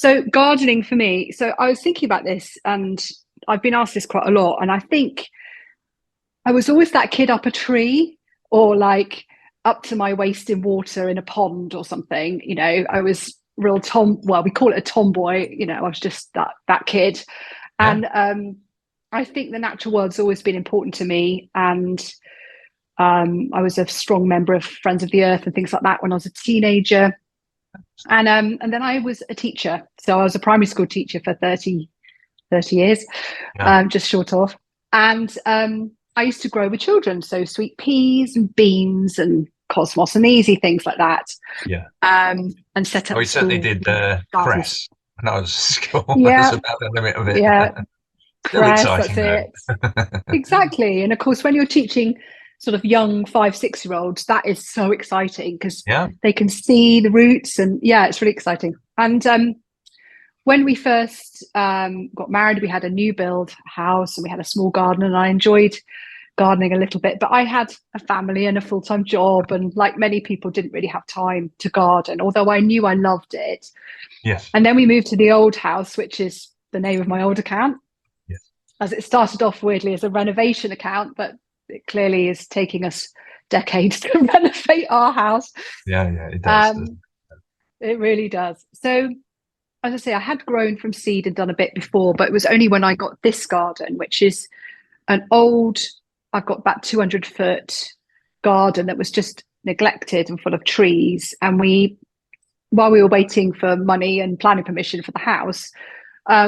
So gardening for me. So I was thinking about this, and I've been asked this quite a lot. And I think I was always that kid up a tree, or like up to my waist in water in a pond or something. I was real well, we call it a tomboy. I was just that kid. Yeah. And I think the natural world's always been important to me. And I was a strong member of Friends of the Earth and things like that when I was a teenager. And then I was a teacher. So I was a primary school teacher for 30 years, Yeah. just short of. And I used to grow with children, so sweet peas and beans and cosmos and easy things like that, Yeah. and set Oh, up we certainly school did gardens. cress when I was at school. That was Yeah, about the limit of it. yeah, Still cress, that's exciting it. though. Exactly. And of course, when you're teaching sort of young 5, 6 year olds, that is so exciting because Yeah. they can see the roots. And yeah, it's really exciting. And when we first got married, we had a new build house and we had a small garden, and I enjoyed gardening a little bit. But I had a family and a full time job, and like many people, didn't really have time to garden, although I knew I loved it. Yes. And then we moved to the old house, which is the name of my old account, Yes. as it started off weirdly as a renovation account, but it clearly is taking us decades to renovate our house. Yeah. Yeah. It does. Um, it really does. So, as I say, I had grown from seed and done a bit before, but it was only when I got this garden, which is an old, I've got about 200-foot garden that was just neglected and full of trees. And while we were waiting for money and planning permission for the house,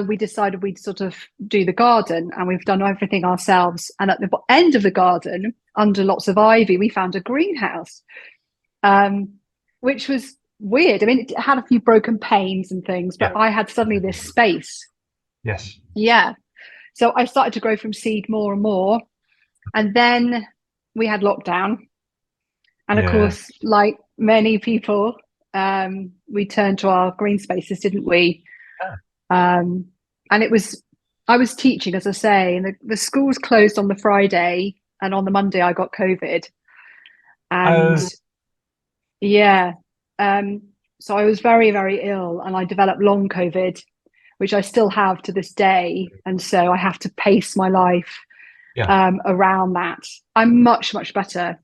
we decided we'd sort of do the garden, and we've done everything ourselves. And at the end of the garden, under lots of ivy, we found a greenhouse, um, which was weird. I mean, it had a few broken panes and things, but Yeah. I had suddenly this space. Yes. Yeah. So I started to grow from seed more and more. And then we had lockdown. And of Yeah. course, like many people, we turned to our green spaces, didn't we? Yeah. Um, and I was teaching, as I say, and the schools closed on the Friday, and on the Monday I got COVID. And Oh, yeah, um, so I was very, very ill, and I developed long COVID, which I still have to this day. And so I have to pace my life yeah. around that. I'm much, much better.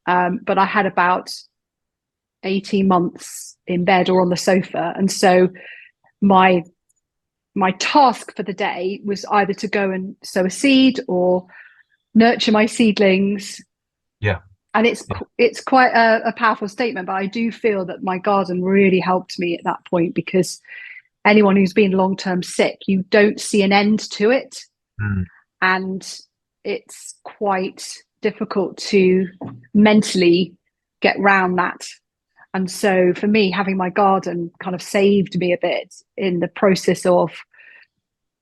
But I had about 18 months in bed or on the sofa. And so my my task for the day was either to go and sow a seed or nurture my seedlings. Yeah. And Yeah. it's quite a powerful statement, but I do feel that my garden really helped me at that point, because anyone who's been long-term sick, you don't see an end to it, Mm. and it's quite difficult to mentally get round that. And so for me, having my garden kind of saved me a bit in the process of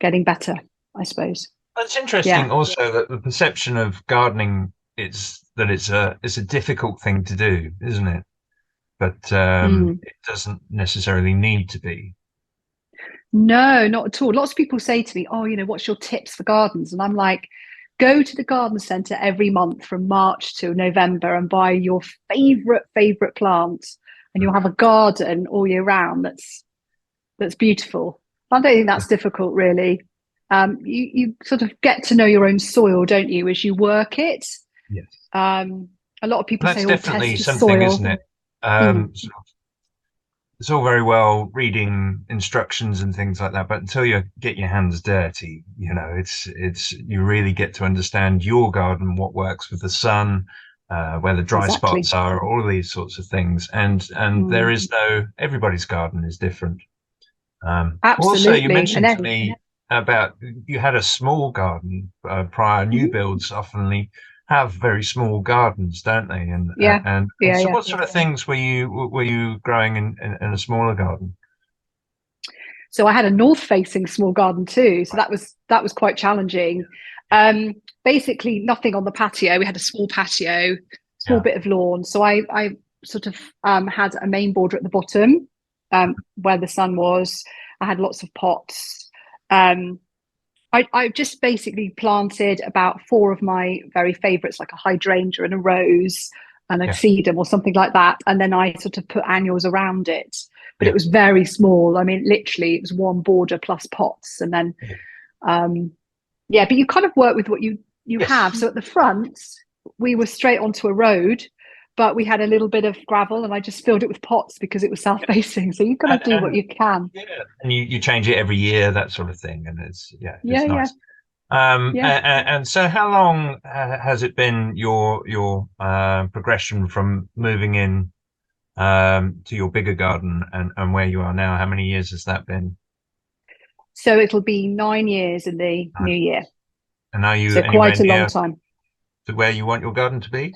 getting better, I suppose. It's Yeah. interesting also that the perception of gardening is that it's a difficult thing to do, isn't it? But Mm. it doesn't necessarily need to be. No, not at all. Lots of people say to me, "Oh, what's your tips for gardens?" And I'm like, go to the garden centre every month from March to November and buy your favorite plants, and you'll have a garden all year round that's beautiful. I don't think Yeah. that's difficult, really. You sort of get to know your own soil, don't you, as you work it. Yes. Um, a lot of people say, That's "Oh, definitely test your something, soil." isn't it? Mm, Sort of, it's all very well reading instructions and things like that, but until you get your hands dirty, it's you really get to understand your garden, what works with the sun, where the dry exactly. spots are, all of these sorts of things. And there Mm, is no everybody's garden is different. Also, you absolutely. mentioned to me about you had a small garden prior. New Mhm. builds often have very small gardens, don't they? And Yeah, and yeah, so, yeah. what sort of things were you growing in a smaller garden? So I had a north-facing small garden too. So Right. that was quite challenging. Um, Basically, nothing on the patio. We had a small patio, small Yeah. bit of lawn. So I sort of had a main border at the bottom, where the sun was. I had lots of pots. Um, I just basically planted about four of my very favourites, like a hydrangea and a rose, and a Yeah. sedum or something like that. And then I sort of put annuals around it, but it Yeah. was very small. I mean, literally, it was one border plus pots, and then Yeah. yeah. But you kind of work with what you have. Yes. So at the front, we were straight onto a road, but we had a little bit of gravel, and I just filled it with pots because it was south facing. So you kind of do what And you can. yeah, and you change it every year, that sort of thing, and Yeah, it's yeah, nice. yeah. And so how long has it been your progression from moving in to your bigger garden and where you are now? How many years has that been? So it'll be 9 years in the Uh, new year. And are you So anywhere quite a long near time. to where you want your garden to be?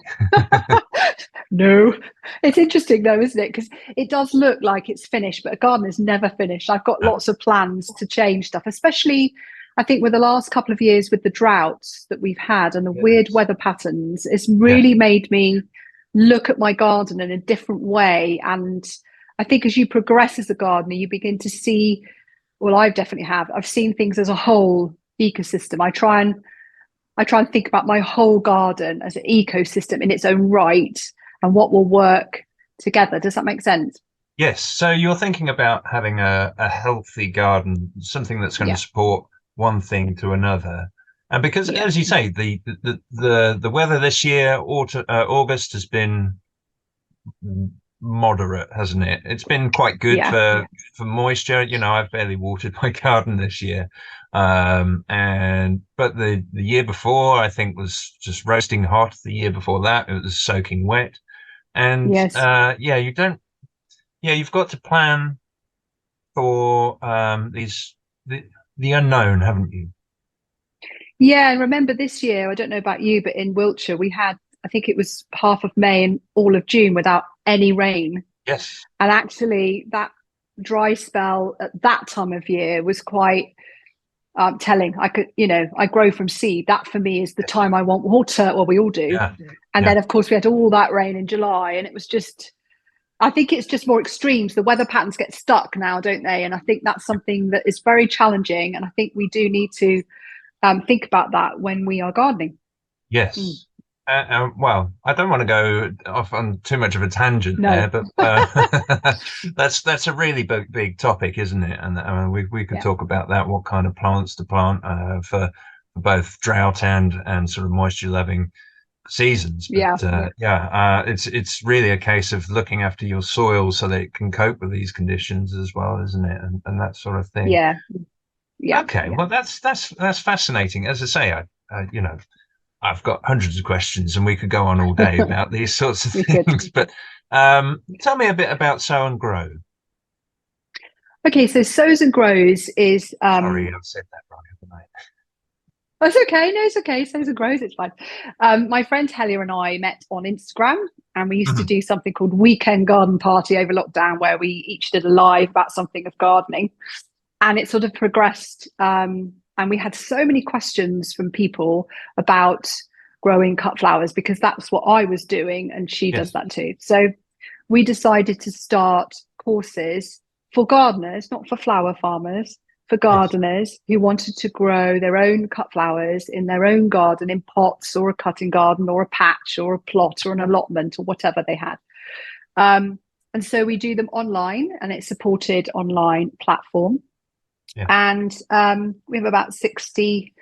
No, it's interesting though, isn't it? Because it does look like it's finished, but a garden is never finished. I've got No. lots of plans to change stuff, especially I think with the last couple of years with the droughts that we've had and the weird Yes. weather patterns, it's Yes. really made me look at my garden in a different way. And I think as you progress as a gardener, you begin to see, well, I definitely have. I've seen things as a whole ecosystem. I try and think about my whole garden as an ecosystem in its own right and what will work together. Does that make sense? Yes. So you're thinking about having a healthy garden, something that's going to Yeah, support one thing to another. And because, yeah, as you say, the weather this year, August has been moderate, hasn't it? It's been quite good yeah. for moisture. I've barely watered my garden this year. And but the year before, I think, was just roasting hot. The year before that, it was soaking wet. And Yes. yeah, you've got to plan for the unknown, haven't you? Yeah, and remember this year, I don't know about you, but in Wiltshire, we had, I think it was half of May and all of June without any rain. Yes. And actually, that dry spell at that time of year was quite telling. I grow from seed. That for me is the Yes. time I want water. Well, we all do. Yeah. And Yeah. then, of course, we had all that rain in July, and it was just, I think it's just more extremes. The weather patterns get stuck now, don't they? And I think that's something that is very challenging. And I think we do need to think about that when we are gardening. Mm. Yes. Well, I don't want to go off on too much of a tangent there, No. but that's a really big topic, isn't it? And we could Yeah. talk about that. What kind of plants to plant for both drought and sort of moisture loving seasons. Yeah. But it's really a case of looking after your soil so that it can cope with these conditions as well, isn't it? And that sort of thing. Yeah. Yeah. Okay, Yeah. well that's fascinating. As I say, I've got hundreds of questions, and we could go on all day about these sorts of We could. things. But tell me a bit about Sow and Grow. Okay. So Sows and Grows is Sorry, I've said that wrong, haven't I? That's okay. No, it's okay. Sows and Grows, it's fine. My friend Helia and I met on Instagram, and we used to Mhm. do something called Weekend Garden Party over lockdown, where we each did a live about something of gardening. And it sort of progressed. And we had so many questions from people about growing cut flowers because that's what I was doing, and she does Yes. that too. So we decided to start courses for gardeners, not for flower farmers, for Yes. gardeners who wanted to grow their own cut flowers in their own garden, in pots or a cutting garden or a patch or a plot or an allotment or whatever they had. Um, and so we do them online, and it's supported online platform. Yeah. And we have about 60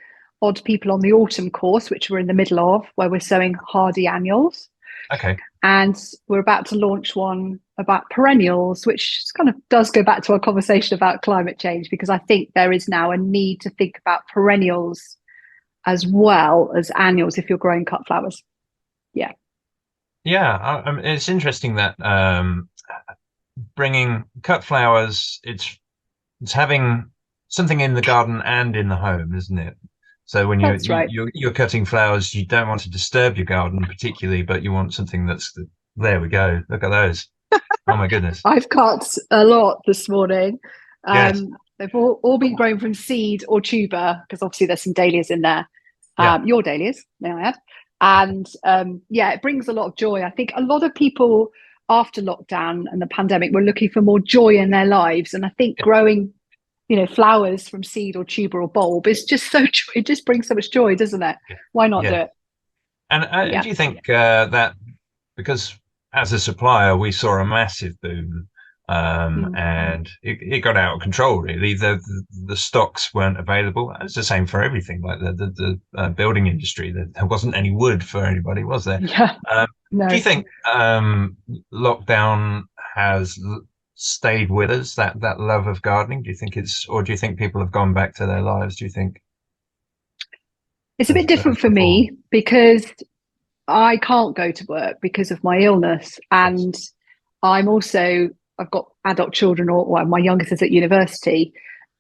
odd people on the autumn course, which we're in the middle of, where we're sowing hardy annuals. Okay. And we're about to launch one about perennials, which kind of does go back to our conversation about climate change, because I think there is now a need to think about perennials as well as annuals if you're growing cut flowers. Yeah. Yeah. It's interesting that bringing cut flowers, it's having something in the garden and in the home, isn't it? So when That's right. you're cutting flowers, you don't want to disturb your garden particularly, but you want something there we go. Look at those. Oh my goodness. I've cut a lot this morning. Yes. They've all been grown from seed or tuber, because obviously there's some dahlias in there. Yeah. Your dahlias, may I add. And yeah, it brings a lot of joy. I think a lot of people after lockdown and the pandemic were looking for more joy in their lives. And I think Yeah. growing, flowers from seed or tuber or bulb is just so joy. It just brings so much joy, doesn't it? Yeah. Why not do Yeah. it? And Yeah. do you think that because as a supplier, we saw a massive boom. Mm. And it got out of control. Really, the stocks weren't available. It's the same for everything, like the building industry. There wasn't any wood for anybody, was there? Yeah. Um, do you No. think lockdown has stayed with us? That love of gardening? Do you think or do you think people have gone back to their lives? Do you think It's a bit different as for before? me because I can't go to work because of my illness. Yes, And I've got adult children, or well, my youngest is at university.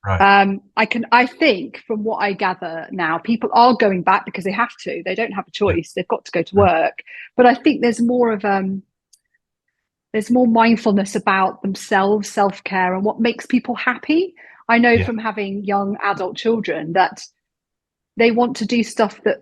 right. I think from what I gather now, people are going back because they have to. They don't have a Yeah, choice. They've got to go to mm, work. But I think there's more mindfulness about themselves, self-care, and what makes people happy. I know yeah, from having young adult children that they want to do stuff that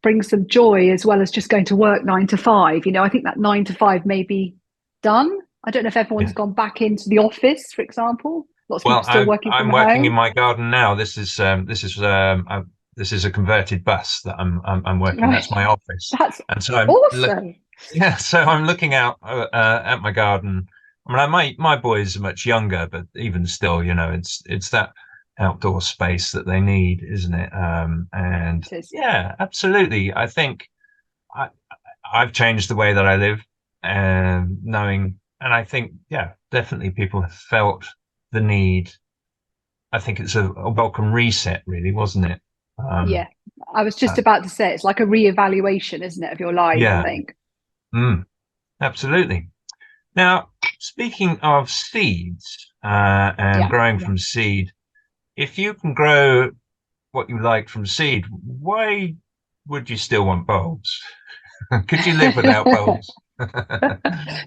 brings them joy as well as just going to work 9 to 5. I think that 9 to 5 may be done. I don't know if everyone's yeah. gone back into the office, for example. Lots of Well, people still working from I'm working in home. my garden now. This is a converted bus that I'm working. That's Right. my office, That's and so I'm look. awesome. Yeah, so I'm looking out at my garden. I mean, my boys are much younger, but even still, it's that outdoor space that they need, isn't it? And It is. yeah, absolutely. I think I I've changed the way that I live, and and I think yeah, definitely people have felt the need. I think it's a welcome reset, really, wasn't it? Um, Yeah. I was just uh, about to say it's like a re-evaluation, isn't it, of your life, I yeah, think. mm, absolutely. Now, speaking of seeds and Yeah. growing from seed, if you can grow what you like from seed, why would you still want bulbs? Could you live without bulbs?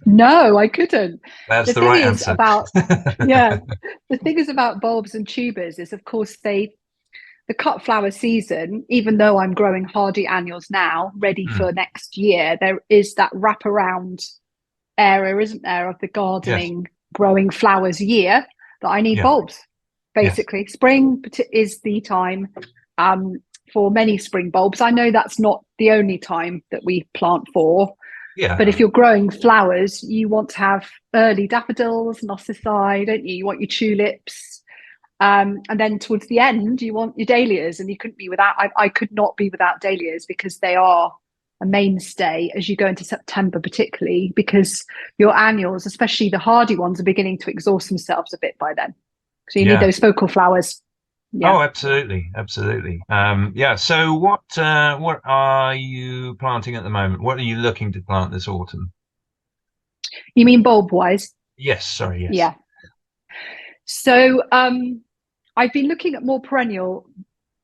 No, I couldn't. That's The the thing right is answer. about, yeah, the thing is about bulbs and tubers is, of course, the cut flower season, even though I'm growing hardy annuals now, ready Mm, for next year, there is that wraparound area, isn't there, of the yes, gardening, growing flowers year that I need yeah, bulbs. yes, Basically, spring is the time um, for many spring bulbs. I know that's not the only time that we plant for, but if yeah, you're growing flowers, you want to have early daffodils, narcissi, don't you? You want your tulips. And then towards the end, you want your dahlias, and you couldn't be without. I could not be without dahlias because they are a mainstay as you go into September, particularly because your annuals, especially the hardy ones, are beginning to exhaust themselves a bit by then. So you need yeah. those focal flowers. Yeah. Oh, absolutely, absolutely. Yeah. So, what are you planting at the moment? What are you looking to plant this autumn? You mean bulb wise? Yes, sorry, yes. Yeah. So I've been looking at more perennial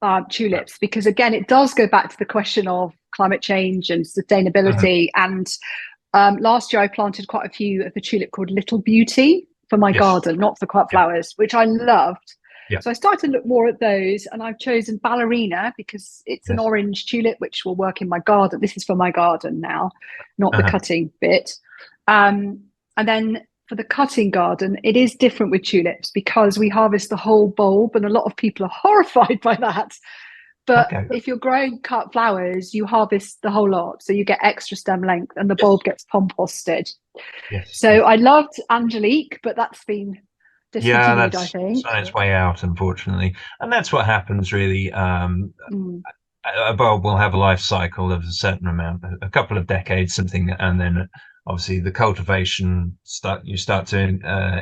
Right. tulips because, again, it does go back to the question of climate change and Mhm. sustainability. And last year, I planted quite a few of the tulip called Little Beauty for my Yes. garden, not for cut Yeah. flowers, which I loved. Yeah. So I started to look more at those, and I've chosen ballerina because it's an Yes. orange tulip which will work in my garden. This is for my garden now, not the Uh-huh. cutting bit. And then for the cutting garden, it is different with tulips because we harvest the whole bulb, and a lot of people are horrified by that. But Okay. if you're growing cut flowers, you harvest the whole lot, so you get extra stem length, and the Yes. bulb gets composted. Yes. So Yes. I loved Angelique, but that's been Yeah, discontinued, I that's it's think. on its way out, unfortunately. And that's what happens really. Mm, A bulb will have a life cycle of a certain amount, a couple of decades, something, and then obviously the cultivation you start to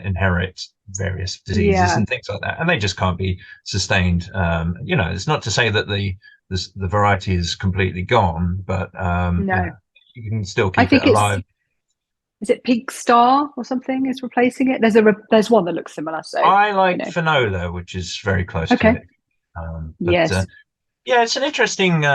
inherit various diseases yeah, and things like that, and they just can't be sustained. It's not to say that the variety is completely gone, but no. you can still I keep it think it's alive. is it Pink Star or something is replacing it. There's one that looks similar, so I you like know. Finola, which is very close to Okay. it. But Yes. yeah, it's an interesting.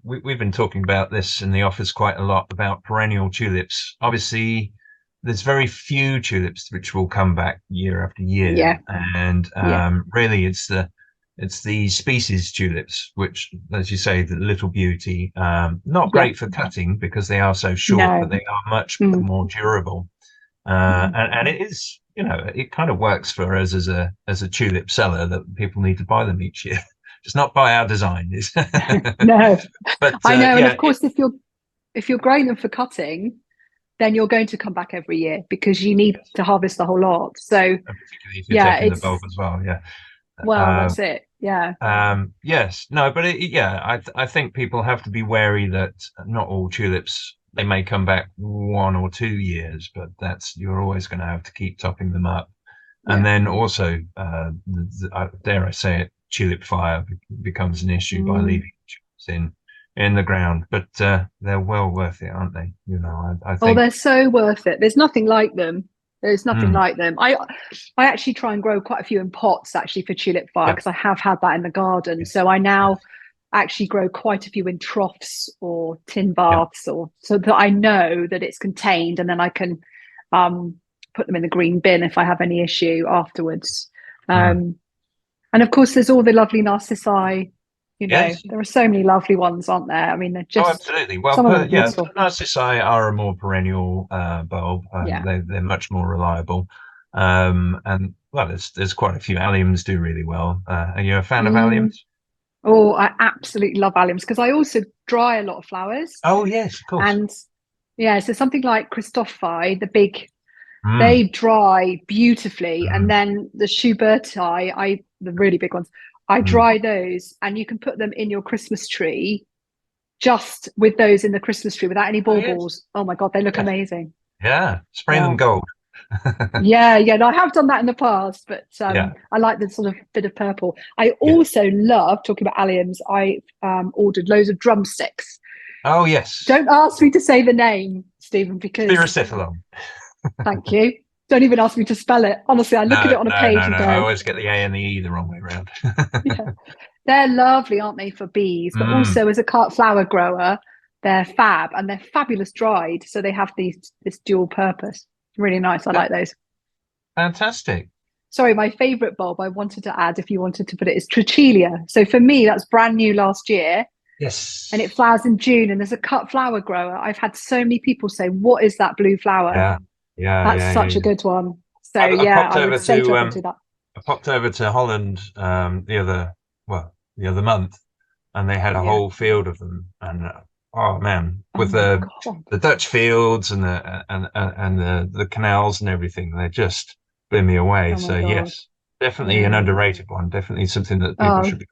We've been talking about this in the office quite a lot about perennial tulips. Obviously, there's very few tulips which will come back year after year, Yeah. and Yeah. really, it's the species tulips, which, as you say, the little beauty, not Yeah. great for cutting because they are so short, but No. they are much Mm. more durable. Mm. And it is, it kind of works for us as a tulip seller that people need to buy them each year. Just not by our design, No. but I know, and yeah, of course, if you're growing them for cutting, then you're going to come back every year because you need Yes. to harvest the whole lot. So And particularly if you're yeah, taking the bulb it's as well. Yeah. well, Um, that's it. Yeah, yes, no, but yeah, I think people have to be wary that not all tulips, they may come back 1 or 2 years, but that's you're always going to have to keep topping them up. And yeah. then also, dare I say it, tulip fire becomes an issue by Mm. leaving tulips in the ground. But they're well worth it, aren't they? I Oh, think. they're so worth it. There's nothing like them. There's nothing Mm, like them. I actually try and grow quite a few in pots actually for tulip fire yeah, because I have had that in the garden. yes, So I now yes, actually grow quite a few in troughs or tin yeah. baths, or so that I know that it's contained, and then I can um, put them in the green bin if I have any issue afterwards. Mm. Um, and of course, there's all the lovely narcissi. You know, Yes. there are so many lovely ones, aren't there? I mean, they're Oh, just absolutely. Well, some of them are yeah, beautiful. Narcissi are a more perennial bulb. Yeah. They're much more reliable. And well, there's quite a few alliums do really well. Are you a fan of Mm. alliums? Oh, I absolutely love alliums because I also dry a lot of flowers. Oh, yes, of course. And yeah, so something like Christophi, the big, Mm, they dry beautifully. And mm, then the Schuberti, the really big ones, I mm. dry those and you can put them in your Christmas tree just with those in the Christmas tree without any Oh, yes, baubles. Oh my God, they look yes, amazing. yeah. Spray them Yeah. gold. Yeah, yeah, no, I have done that in the past, but Yeah, I like the sort of bit of purple. I yeah. also love talking about alliums. I ordered loads of drumsticks. Oh, yes. Don't ask me to say the name, Stephen, because Spiracephalon. thank you. Don't even ask me to spell it. Honestly, I look at No, it on a no, page no, and no. I go, always get the A and the E the wrong way around. yeah, they're lovely, aren't they, for bees? But Mm, also as a cut flower grower, they're fab and they're fabulous dried. So they have this dual purpose. Really nice. I yeah, like those. fantastic. Sorry, my favorite bulb I wanted to add, if you wanted to put it, is Trichilia. So for me, that's brand new last year and it Yes. flowers in June. And as a cut flower grower, I've had so many people say, "What is that blue flower?" Yeah, yeah, That's yeah, yeah, such a yeah. good one. So I yeah, popped I would over say to to everyone do that. I popped over to Holland the other month, and they had a Yeah. whole field of them. And oh man, Oh with my God. the Dutch fields and the canals and everything, they just blew me away. Oh my So God. yes, definitely an Yeah. underrated one. Definitely something that people Oh, should be